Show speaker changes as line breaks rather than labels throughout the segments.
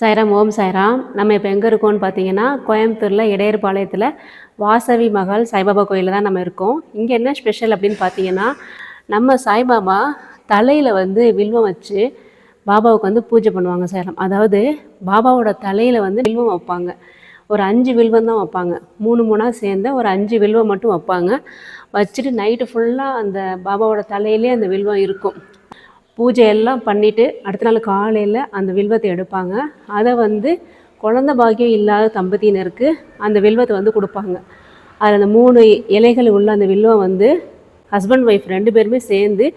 சாய்ராம், ஓம் சாய்ராம். நம்ம இப்போ எங்கே இருக்கோம்னு பார்த்தீங்கன்னா, கோயம்புத்தூரில் இடையர்பாளையத்தில் வாசவி மகால் சாய்பாபா கோயிலில் தான் நம்ம இருக்கோம். இங்கே என்ன ஸ்பெஷல் அப்படின்னு பார்த்தீங்கன்னா, நம்ம சாய்பாபா தலையில் வந்து வில்வம் வச்சு பாபாவுக்கு வந்து பூஜை பண்ணுவாங்க சாய்ராம். அதாவது பாபாவோட தலையில் வந்து வில்வம் வைப்பாங்க. ஒரு 5 வில்வம் தான் வைப்பாங்க. 3 3ஆக சேர்ந்த ஒரு 5 வில்வம் மட்டும் வைப்பாங்க. வச்சுட்டு நைட்டு ஃபுல்லாக அந்த பாபாவோட தலையிலே அந்த வில்வம் இருக்கும். பூஜை எல்லாம் பண்ணிவிட்டு அடுத்த நாள் காலையில் அந்த வில்வத்தை எடுப்பாங்க. அதை வந்து குழந்த பாக்கியம் இல்லாத தம்பதியினருக்கு அந்த வில்வத்தை வந்து கொடுப்பாங்க. அதில் அந்த 3 இலைகள் உள்ள அந்த வில்வம் வந்து ஹஸ்பண்ட் ஒய்ஃப் 2 பேருமே சேர்ந்து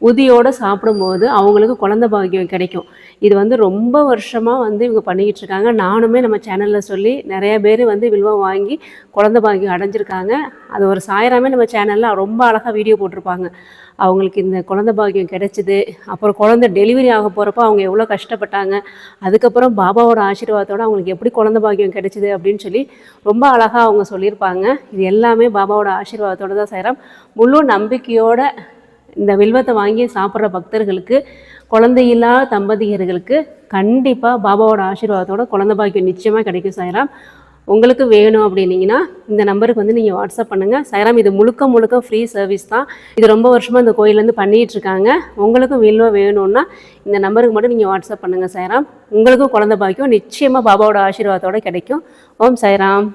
உதியோடு சாப்பிடும்போது அவங்களுக்கு குழந்த பாக்கியம் கிடைக்கும். இது வந்து ரொம்ப வருஷமாக வந்து இவங்க பண்ணிக்கிட்டு இருக்காங்க. நானுமே நம்ம சேனலில் சொல்லி நிறைய பேர் வந்து வில்வம் வாங்கி குழந்த பாக்கியம் அடைஞ்சிருக்காங்க. அது ஒரு சாய்ராமே நம்ம சேனலில் ரொம்ப அழகாக வீடியோ போட்டிருப்பாங்க. அவங்களுக்கு இந்த குழந்த பாக்கியம் கிடைச்சிது, அப்புறம் குழந்தை டெலிவரி ஆக போகிறப்போ அவங்க எவ்வளோ கஷ்டப்பட்டாங்க, அதுக்கப்புறம் பாபாவோட ஆசீர்வாதத்தோடு அவங்களுக்கு எப்படி குழந்த பாக்கியம் கிடைச்சிது அப்படின்னு சொல்லி ரொம்ப அழகாக அவங்க சொல்லியிருப்பாங்க. இது எல்லாமே பாபாவோட ஆசீர்வாதத்தோடு தான் சாய்ராம். முழு நம்பிக்கையோட இந்த வில்வத்தை வாங்கி சாப்பிட்ற பக்தர்களுக்கு, குழந்தையில்லா தம்பதியர்களுக்கு கண்டிப்பாக பாபாவோட ஆசீர்வாதத்தோட குழந்த பாக்கியம் நிச்சயமாக கிடைக்கும் சாய்ராம். உங்களுக்கு வேணும் அப்படின்னீங்கன்னா இந்த நம்பருக்கு வந்து நீங்கள் வாட்ஸ்அப் பண்ணுங்கள் சாய்ராம். இது முழுக்க முழுக்க ஃப்ரீ சர்வீஸ் தான். இது ரொம்ப வருஷமாக இந்த கோயிலேருந்து பண்ணிகிட்ருக்காங்க. உங்களுக்கும் வில்வம் வேணும்னா இந்த நம்பருக்கு மட்டும் நீங்கள் வாட்ஸ்அப் பண்ணுங்கள் சாய்ராம். உங்களுக்கும் குழந்த பாக்கியம் நிச்சயமாக பாபாவோட ஆசீர்வாதத்தோடு கிடைக்கும். ஓம் சாய்ராம்.